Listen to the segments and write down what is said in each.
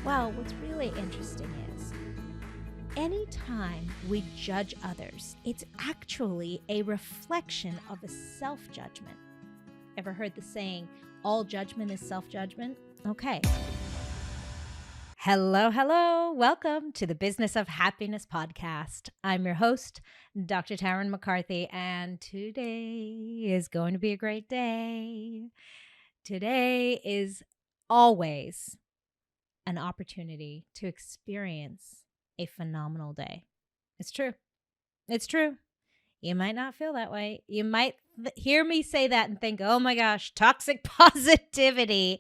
Well, what's really interesting is anytime we judge others, it's actually a reflection of a self-judgment. Ever heard the saying, all judgment is self-judgment? Okay. Hello. Welcome to the Business of Happiness podcast. I'm your host, Dr. Tarryn MacCarthy, and today is going to be a great day. Today is always an opportunity to experience a phenomenal day. It's true. It's true. You might not feel that way. You might hear me say that and think, oh my gosh, toxic positivity.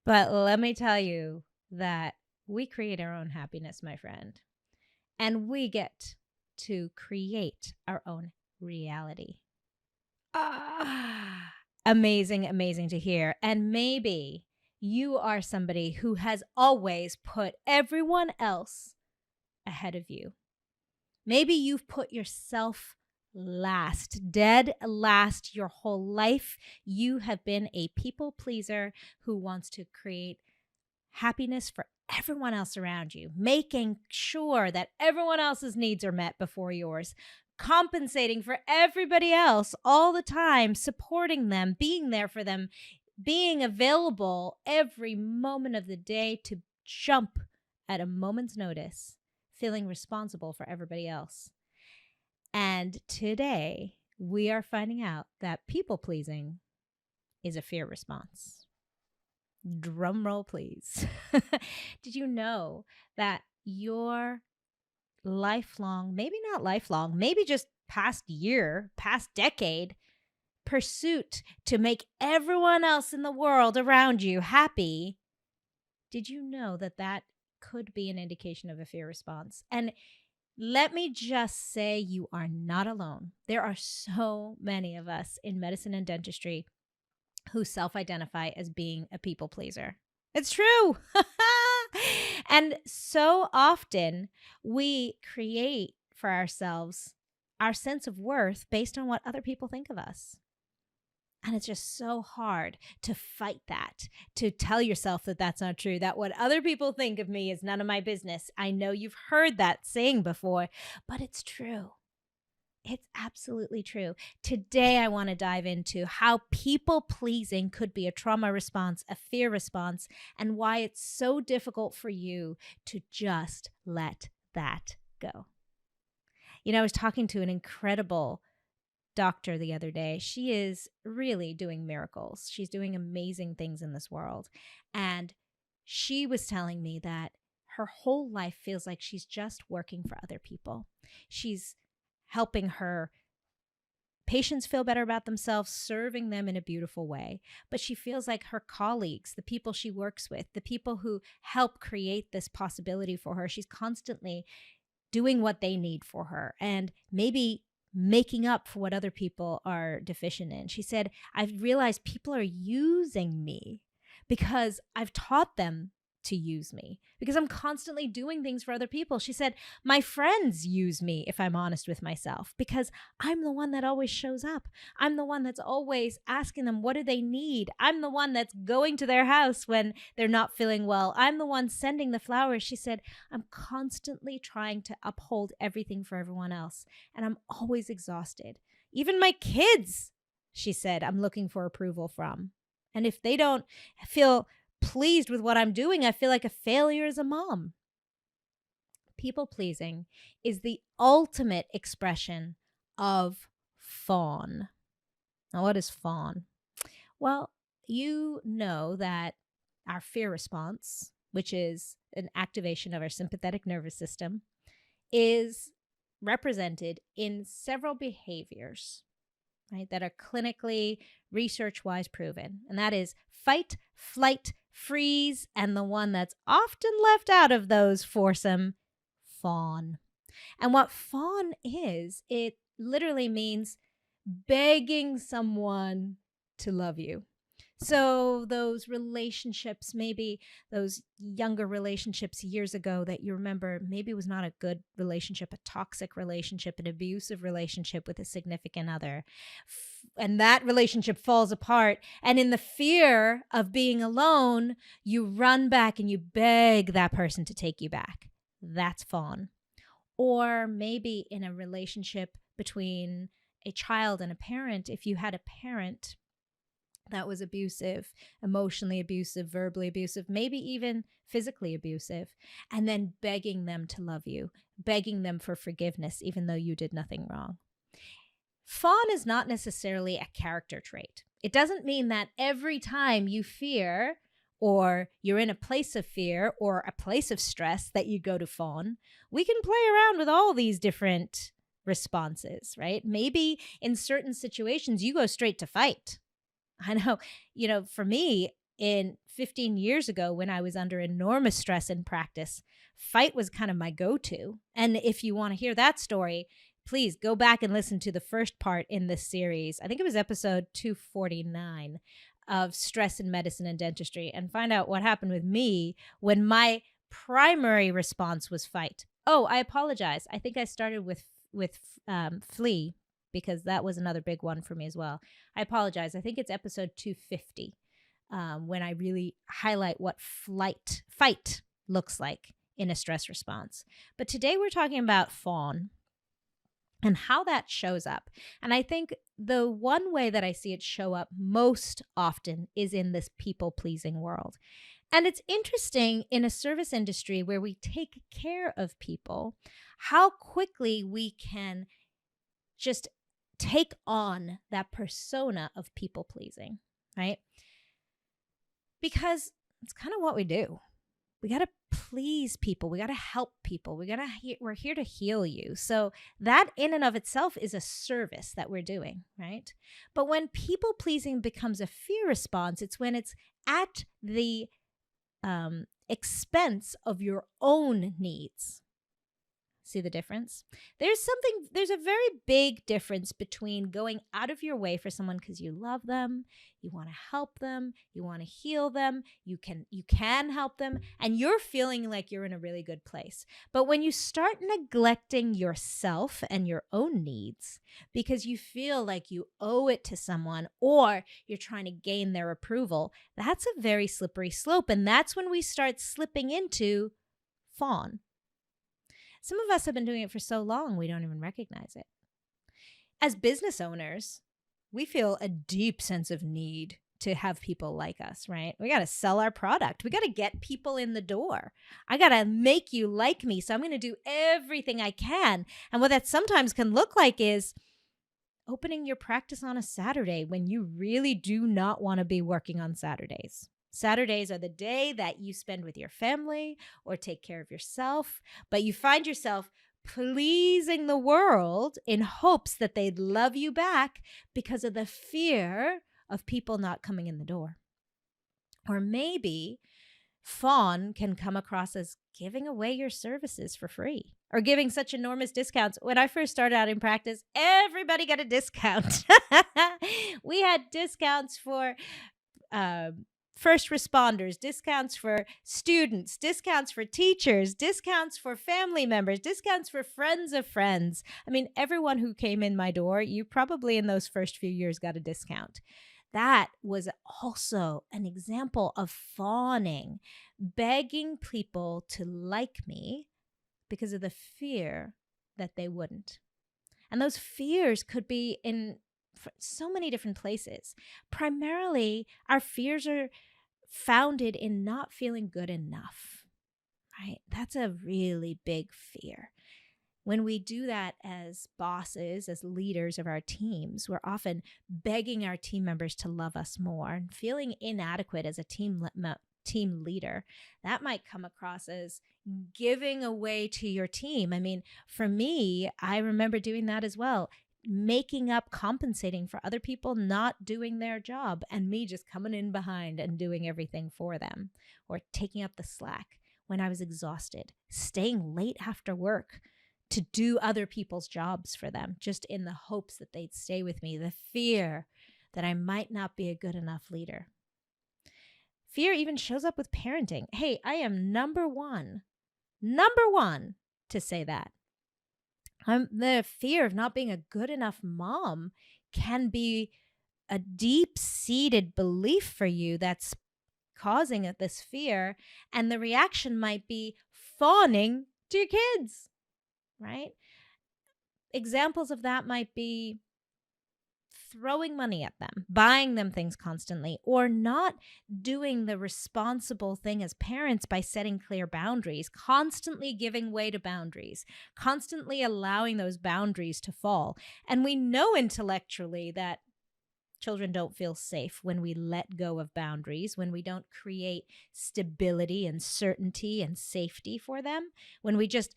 But let me tell you that we create our own happiness, my friend. And we get to create our own reality. Amazing to hear. And maybe you are somebody who has always put everyone else ahead of you. Maybe you've put yourself last, dead last your whole life. You have been a people pleaser who wants to create happiness for everyone else around you, making sure that everyone else's needs are met before yours, compensating for everybody else all the time, supporting them, being there for them, being available every moment of the day to jump at a moment's notice, feeling responsible for everybody else. And today, we are finding out that people-pleasing is a fear response. Drum roll, please. Did you know that your lifelong, maybe not lifelong, maybe just past year, past decade, pursuit to make everyone else in the world around you happy, did you know that that could be an indication of a fear response? And let me just say you are not alone. There are so many of us in medicine and dentistry who self-identify as being a people pleaser. It's true. And so often we create for ourselves our sense of worth based on what other people think of us. And it's just so hard to fight that, to tell yourself that that's not true, that what other people think of me is none of my business. I know you've heard that saying before, but it's true. It's absolutely true. Today, I want to dive into how people-pleasing could be a trauma response, a fear response, and why it's so difficult for you to just let that go. You know, I was talking to an incredible doctor the other day. She is really doing miracles. She's doing amazing things in this world. And she was telling me that her whole life feels like she's just working for other people. She's helping her patients feel better about themselves, serving them in a beautiful way. But she feels like her colleagues, the people she works with, the people who help create this possibility for her, she's constantly doing what they need for her and maybe making up for what other people are deficient in. She said, I've realized people are using me because I've taught them to use me, because I'm constantly doing things for other people. She said, my friends use me, if I'm honest with myself, because I'm the one that always shows up. I'm the one that's always asking them, what do they need? I'm the one that's going to their house when they're not feeling well. I'm the one sending the flowers. She said, I'm constantly trying to uphold everything for everyone else, and I'm always exhausted. Even my kids, she said, I'm looking for approval from. And if they don't feel pleased with what I'm doing, I feel like a failure as a mom. People-pleasing is the ultimate expression of fawn. Now, what is fawn? Well, you know that our fear response, which is an activation of our sympathetic nervous system, is represented in several behaviors, right, that are clinically, research-wise proven. And that is fight, flight, freeze, and the one that's often left out of those foursome, fawn. And what fawn is, it literally means begging someone to love you. So those relationships, maybe those younger relationships years ago that you remember, maybe was not a good relationship, a toxic relationship, an abusive relationship with a significant other. And that relationship falls apart. And in the fear of being alone, you run back and you beg that person to take you back. That's fawn. Or maybe in a relationship between a child and a parent, if you had a parent that was abusive, emotionally abusive, verbally abusive, maybe even physically abusive, and then begging them to love you, begging them for forgiveness, even though you did nothing wrong. Fawn is not necessarily a character trait. It doesn't mean that every time you fear or you're in a place of fear or a place of stress that you go to fawn. We can play around with all these different responses, right? Maybe in certain situations you go straight to fight. I know, for me, in 15 years ago when I was under enormous stress in practice, fight was kind of my go-to. And if you want to hear that story, please go back and listen to the first part in this series. I think it was episode 249 of Stress in Medicine and Dentistry, and find out what happened with me when my primary response was fight. Oh, I apologize. I think I started with flee, because that was another big one for me as well. I apologize. I think it's episode 250 when I really highlight what fight looks like in a stress response. But today we're talking about fawn and how that shows up. And I think the one way that I see it show up most often is in this people-pleasing world. And it's interesting in a service industry where we take care of people, how quickly we can just take on that persona of people pleasing, right? Because it's kind of what we do. We got to please people. We got to help people. We're here to heal you. So that in and of itself is a service that we're doing, right? But when people pleasing becomes a fear response, it's when it's at the expense of your own needs. See the difference? There's a very big difference between going out of your way for someone because you love them, you want to help them, you want to heal them, you can help them, and you're feeling like you're in a really good place. But when you start neglecting yourself and your own needs because you feel like you owe it to someone or you're trying to gain their approval, that's a very slippery slope, and that's when we start slipping into fawn. Some of us have been doing it for so long, we don't even recognize it. As business owners, we feel a deep sense of need to have people like us, right? We got to sell our product. We got to get people in the door. I got to make you like me. So I'm going to do everything I can. And what that sometimes can look like is opening your practice on a Saturday when you really do not want to be working on Saturdays. Saturdays are the day that you spend with your family or take care of yourself, but you find yourself pleasing the world in hopes that they'd love you back because of the fear of people not coming in the door. Or maybe fawn can come across as giving away your services for free or giving such enormous discounts. When I first started out in practice, everybody got a discount. We had discounts for first responders, discounts for students, discounts for teachers, discounts for family members, discounts for friends of friends. I mean, everyone who came in my door, you probably in those first few years got a discount. That was also an example of fawning, begging people to like me because of the fear that they wouldn't. And those fears could be in so many different places. Primarily, our fears are founded in not feeling good enough, right? That's a really big fear. When we do that as bosses, as leaders of our teams, we're often begging our team members to love us more and feeling inadequate as a team leader. That might come across as giving away to your team. I mean, for me, I remember doing that as well. Making up, compensating for other people not doing their job and me just coming in behind and doing everything for them, or taking up the slack when I was exhausted, staying late after work to do other people's jobs for them, just in the hopes that they'd stay with me, the fear that I might not be a good enough leader. Fear even shows up with parenting. Hey, I am number one to say that. The fear of not being a good enough mom can be a deep-seated belief for you that's causing this fear. And the reaction might be fawning to your kids, right? Examples of that might be throwing money at them, buying them things constantly, or not doing the responsible thing as parents by setting clear boundaries, constantly giving way to boundaries, constantly allowing those boundaries to fall. And we know intellectually that children don't feel safe when we let go of boundaries, when we don't create stability and certainty and safety for them, when we just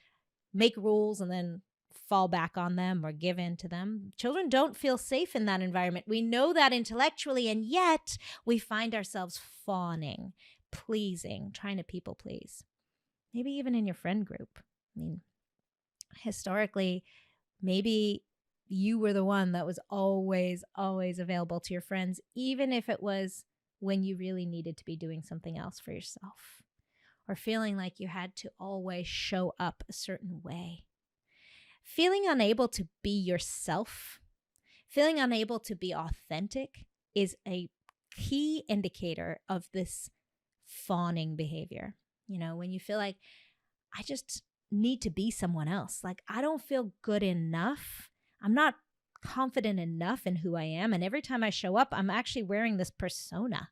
make rules and then fall back on them or give in to them. Children don't feel safe in that environment. We know that intellectually, and yet we find ourselves fawning, pleasing, trying to people please. Maybe even in your friend group. I mean, historically, maybe you were the one that was always available to your friends, even if it was when you really needed to be doing something else for yourself, or feeling like you had to always show up a certain way. Feeling unable to be yourself, feeling unable to be authentic is a key indicator of this fawning behavior. You know, when you feel like, I just need to be someone else. Like, I don't feel good enough. I'm not confident enough in who I am. And every time I show up, I'm actually wearing this persona.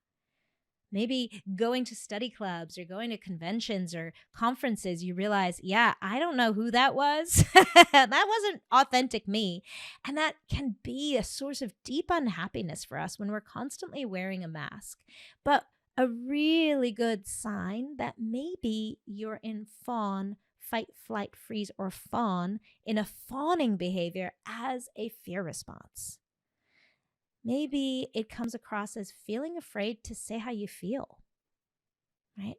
Maybe going to study clubs or going to conventions or conferences, you realize, yeah, I don't know who that was. That wasn't authentic me. And that can be a source of deep unhappiness for us when we're constantly wearing a mask. But a really good sign that maybe you're in fawn, fight, flight, freeze, or fawn, in a fawning behavior as a fear response. Maybe it comes across as feeling afraid to say how you feel, right?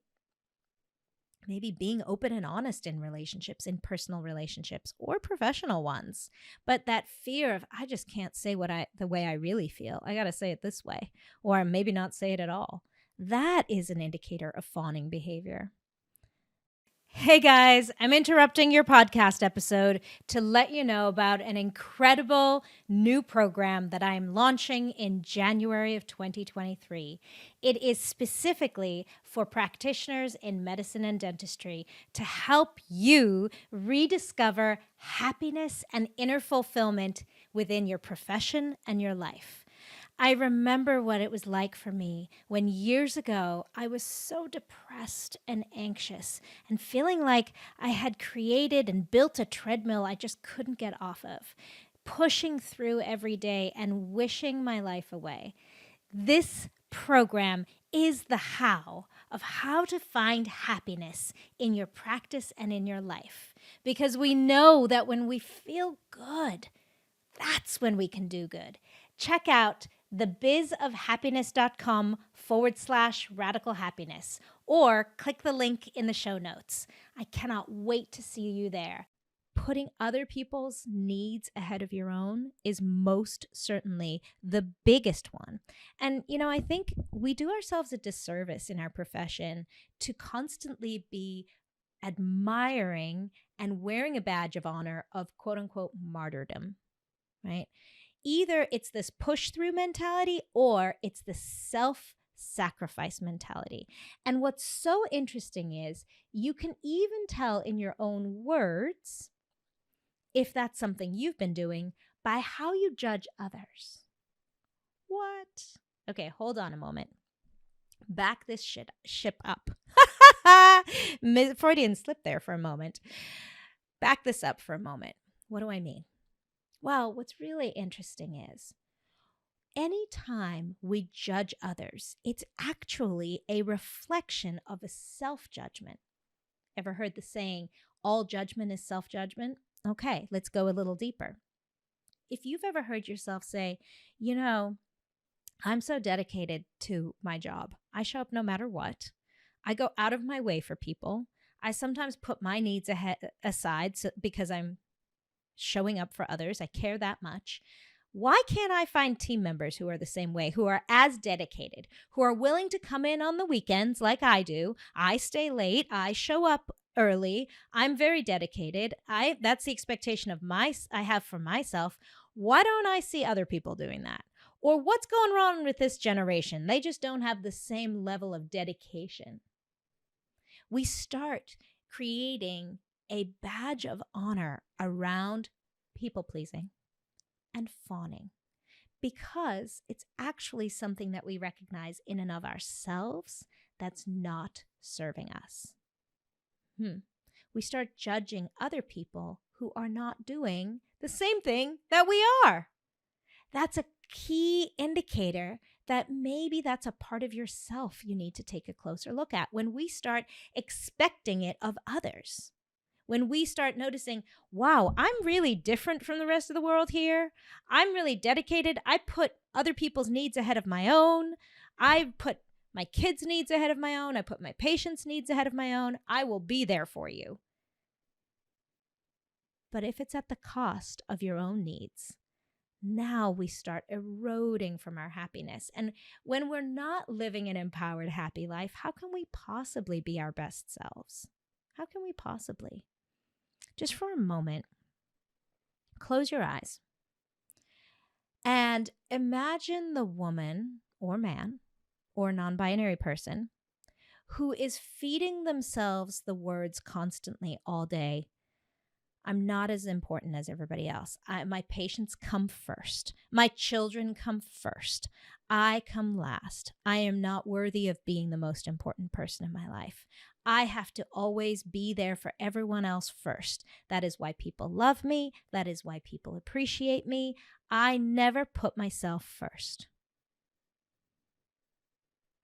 Maybe being open and honest in relationships, in personal relationships or professional ones. But that fear of, I just can't say the way I really feel. I got to say it this way, or maybe not say it at all. That is an indicator of fawning behavior. Hey guys, I'm interrupting your podcast episode to let you know about an incredible new program that I'm launching in January of 2023. It is specifically for practitioners in medicine and dentistry to help you rediscover happiness and inner fulfillment within your profession and your life. I remember what it was like for me when years ago I was so depressed and anxious and feeling like I had created and built a treadmill I just couldn't get off of, pushing through every day and wishing my life away. This program is the how of how to find happiness in your practice and in your life, because we know that when we feel good, that's when we can do good. Check out thebizofhappiness.com/radical happiness, or click the link in the show notes. I cannot wait to see you there. Putting other people's needs ahead of your own is most certainly the biggest one. And, I think we do ourselves a disservice in our profession to constantly be admiring and wearing a badge of honor of quote unquote martyrdom, right? Either it's this push-through mentality or it's the self-sacrifice mentality. And what's so interesting is you can even tell in your own words if that's something you've been doing by how you judge others. What? Okay, hold on a moment. Back this ship up. Freudian slip there for a moment. Back this up for a moment. What do I mean? Well, what's really interesting is anytime we judge others, it's actually a reflection of a self-judgment. Ever heard the saying, all judgment is self-judgment? Okay, let's go a little deeper. If you've ever heard yourself say, I'm so dedicated to my job. I show up no matter what. I go out of my way for people. I sometimes put my needs aside because I'm showing up for others. I care that much. Why can't I find team members who are the same way, who are as dedicated, who are willing to come in on the weekends like I do? I stay late, I show up early, I'm very dedicated. That's the expectation I have for myself. Why don't I see other people doing that? Or what's going wrong with this generation? They just don't have the same level of dedication. We start creating a badge of honor around people pleasing and fawning, because it's actually something that we recognize in and of ourselves that's not serving us. We start judging other people who are not doing the same thing that we are. That's a key indicator that maybe that's a part of yourself you need to take a closer look at. When we start expecting it of others, when we start noticing, wow, I'm really different from the rest of the world here. I'm really dedicated. I put other people's needs ahead of my own. I put my kids' needs ahead of my own. I put my patients' needs ahead of my own. I will be there for you. But if it's at the cost of your own needs, now we start eroding from our happiness. And when we're not living an empowered, happy life, how can we possibly be our best selves? How can we possibly? Just for a moment, close your eyes and imagine the woman or man or non-binary person who is feeding themselves the words constantly all day. I'm not as important as everybody else. My patients come first. My children come first. I come last. I am not worthy of being the most important person in my life. I have to always be there for everyone else first. That is why people love me. That is why people appreciate me. I never put myself first.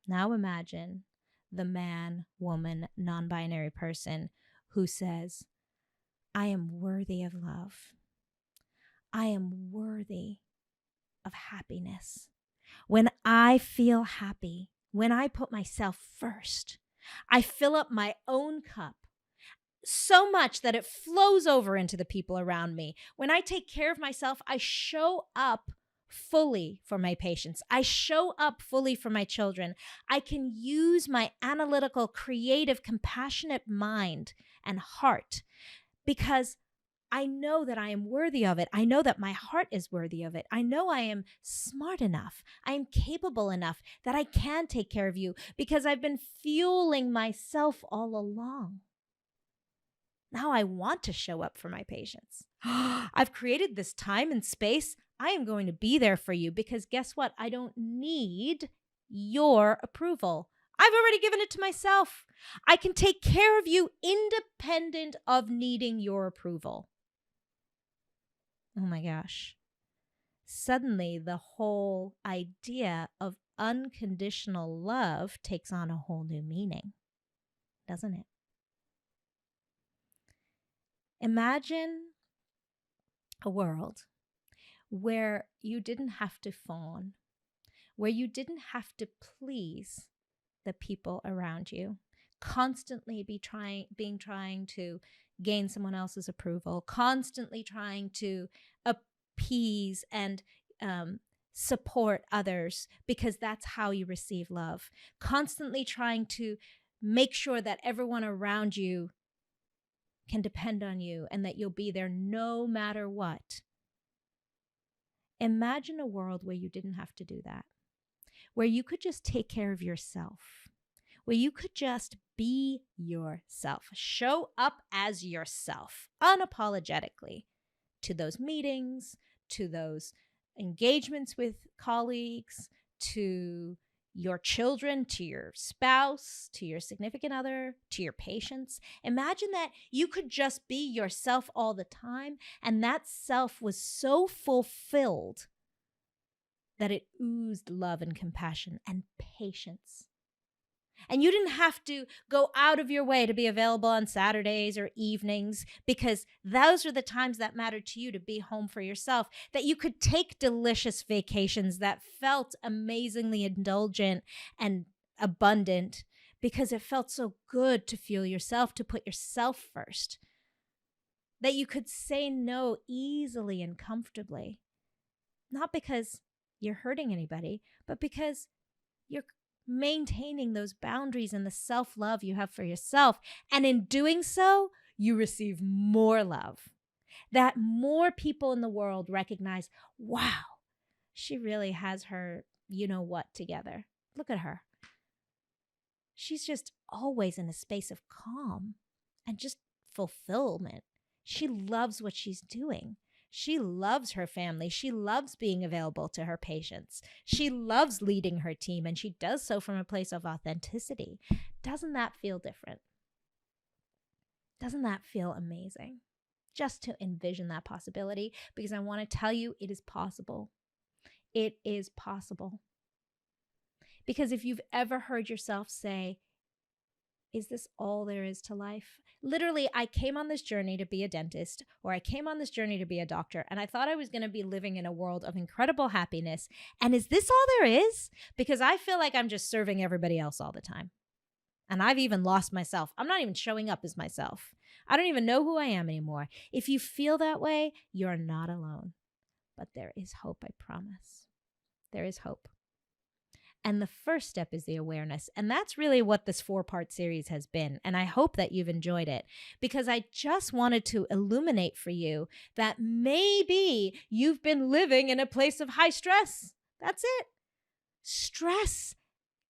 Now imagine the man, woman, non-binary person who says, I am worthy of love. I am worthy of happiness. When I feel happy, when I put myself first, I fill up my own cup so much that it flows over into the people around me. When I take care of myself, I show up fully for my patients. I show up fully for my children. I can use my analytical, creative, compassionate mind and heart because I know that I am worthy of it. I know that my heart is worthy of it. I know I am smart enough. I am capable enough that I can take care of you because I've been fueling myself all along. Now I want to show up for my patients. I've created this time and space. I am going to be there for you because guess what? I don't need your approval. I've already given it to myself. I can take care of you independent of needing your approval. Oh my gosh. Suddenly, the whole idea of unconditional love takes on a whole new meaning, doesn't it? Imagine a world where you didn't have to fawn, where you didn't have to please the people around you, constantly trying to gain someone else's approval, constantly trying to appease and support others because that's how you receive love, constantly trying to make sure that everyone around you can depend on you and that you'll be there no matter what. Imagine a world where you didn't have to do that, where you could just take care of yourself, where you could just be yourself, show up as yourself unapologetically to those meetings, to those engagements with colleagues, to your children, to your spouse, to your significant other, to your patients. Imagine that you could just be yourself all the time, and that self was so fulfilled that it oozed love and compassion and patience. And you didn't have to go out of your way to be available on Saturdays or evenings because those are the times that mattered to you to be home for yourself, that you could take delicious vacations that felt amazingly indulgent and abundant because it felt so good to fuel yourself, to put yourself first, that you could say no easily and comfortably. not because you're hurting anybody, but because you're maintaining those boundaries and the self-love you have for yourself. And in doing so, you receive more love. That more people in the world recognize, wow, she really has her you-know-what together. Look at her. She's just always in a space of calm and just fulfillment. She loves what she's doing. She loves her family. She loves being available to her patients. She loves leading her team, and she does so from a place of authenticity. Doesn't that feel different? Doesn't that feel amazing? Just to envision that possibility, because I want to tell you it is possible. It is possible. Because if you've ever heard yourself say, is this all there is to life? Literally, I came on this journey to be a dentist, or I came on this journey to be a doctor, and I thought I was going to be living in a world of incredible happiness. And is this all there is? Because I feel like I'm just serving everybody else all the time. And I've even lost myself. I'm not even showing up as myself. I don't even know who I am anymore. If you feel that way, you're not alone. But there is hope, I promise. There is hope. And the first step is the awareness. And that's really what this 4-part series has been. And I hope that you've enjoyed it, because I just wanted to illuminate for you that maybe you've been living in a place of high stress. That's it. Stress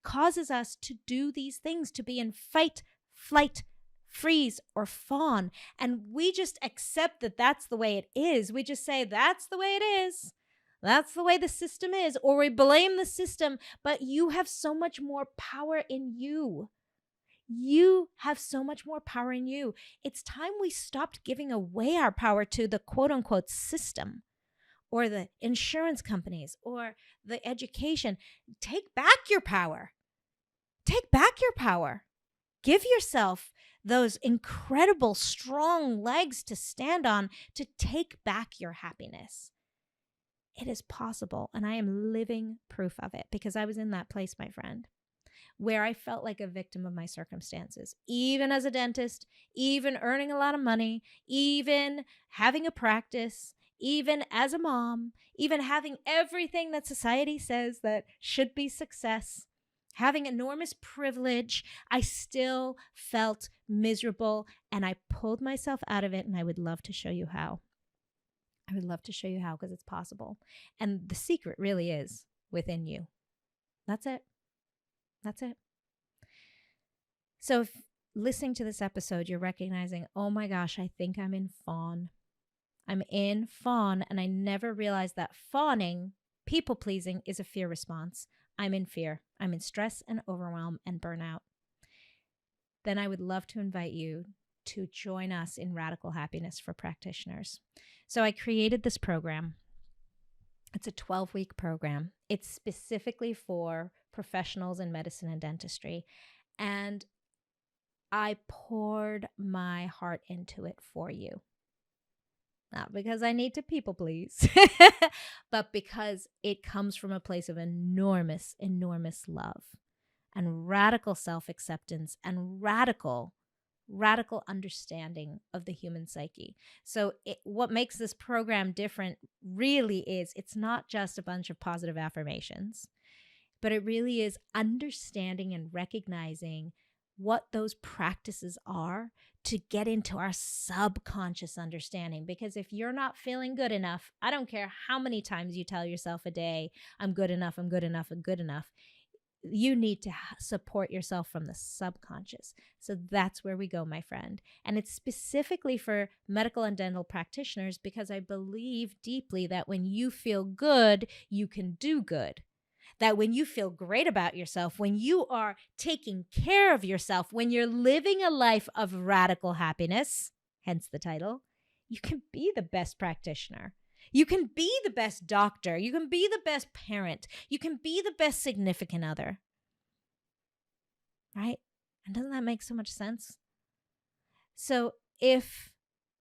causes us to do these things, to be in fight, flight, freeze, or fawn. And we just accept that that's the way it is. We just say, that's the way it is. That's the way the system is, or we blame the system, but you have so much more power in you. You have so much more power in you. It's time we stopped giving away our power to the quote unquote system, or the insurance companies, or the education. Take back your power. Take back your power. Give yourself those incredible, strong legs to stand on to take back your happiness. It is possible, and I am living proof of it, because I was in that place, my friend, where I felt like a victim of my circumstances, even as a dentist, even earning a lot of money, even having a practice, even as a mom, even having everything that society says that should be success, having enormous privilege. I still felt miserable, and I pulled myself out of it, and I would love to show you how. I would love to show you how, because it's possible. And the secret really is within you. That's it. That's it. So if listening to this episode, you're recognizing, oh my gosh, I think I'm in Fawn. I'm in Fawn, and I never realized that fawning, people pleasing, is a fear response. I'm in fear. I'm in stress and overwhelm and burnout. Then I would love to invite you to join us in Radical Happiness for Practitioners. So I created this program. It's a 12-week program. It's specifically for professionals in medicine and dentistry. And I poured my heart into it for you. Not because I need to people please, but because it comes from a place of enormous, enormous love and radical self-acceptance and radical understanding of the human psyche. So what makes this program different really is it's not just a bunch of positive affirmations, but it really is understanding and recognizing what those practices are to get into our subconscious understanding. Because if you're not feeling good enough, I don't care how many times you tell yourself a day, I'm good enough, I'm good enough, I'm good enough. You need to support yourself from the subconscious. So that's where we go, my friend. And it's specifically for medical and dental practitioners, because I believe deeply that when you feel good, you can do good. That when you feel great about yourself, when you are taking care of yourself, when you're living a life of radical happiness, hence the title, you can be the best practitioner. You can be the best doctor. You can be the best parent. You can be the best significant other. Right? And doesn't that make so much sense? So if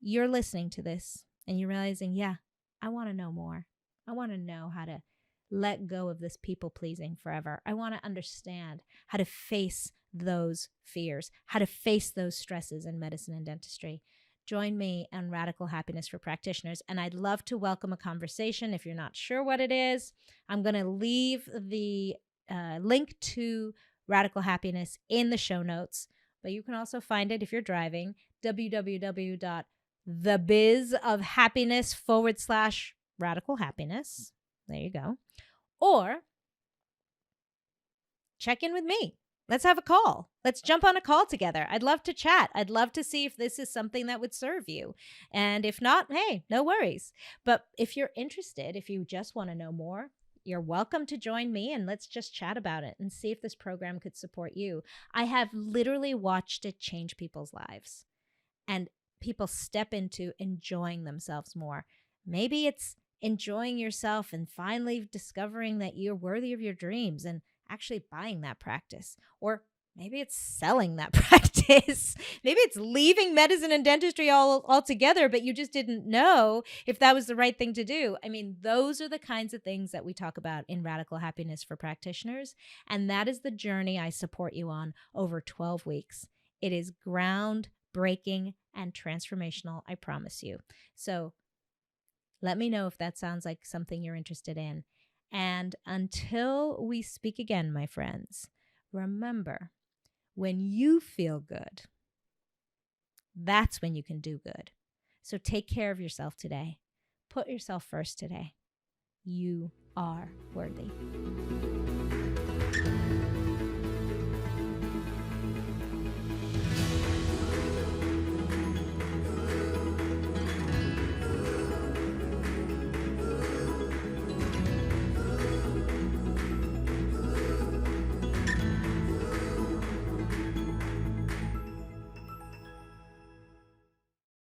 you're listening to this and you're realizing, yeah, I want to know more. I want to know how to let go of this people pleasing forever. I want to understand how to face those fears, how to face those stresses in medicine and dentistry. join me on Radical Happiness for Practitioners. And I'd love to welcome a conversation. If you're not sure what it is, I'm going to leave the link to Radical Happiness in the show notes. But you can also find it if you're driving, www.thebizofhappiness/radical happiness. There you go. Or check in with me. Let's have a call. Let's jump on a call together. I'd love to chat. I'd love to see if this is something that would serve you. And if not, hey, no worries. But if you're interested, if you just want to know more, you're welcome to join me and let's just chat about it and see if this program could support you. I have literally watched it change people's lives and people step into enjoying themselves more. Maybe it's enjoying yourself and finally discovering that you're worthy of your dreams and actually buying that practice. Or maybe it's selling that practice. Maybe it's leaving medicine and dentistry altogether, but you just didn't know if that was the right thing to do. I mean, those are the kinds of things that we talk about in Radical Happiness for Practitioners. And that is the journey I support you on over 12 weeks. It is groundbreaking and transformational, I promise you. So let me know if that sounds like something you're interested in. And until we speak again, my friends, remember, when you feel good, that's when you can do good. So take care of yourself today. Put yourself first today. You are worthy.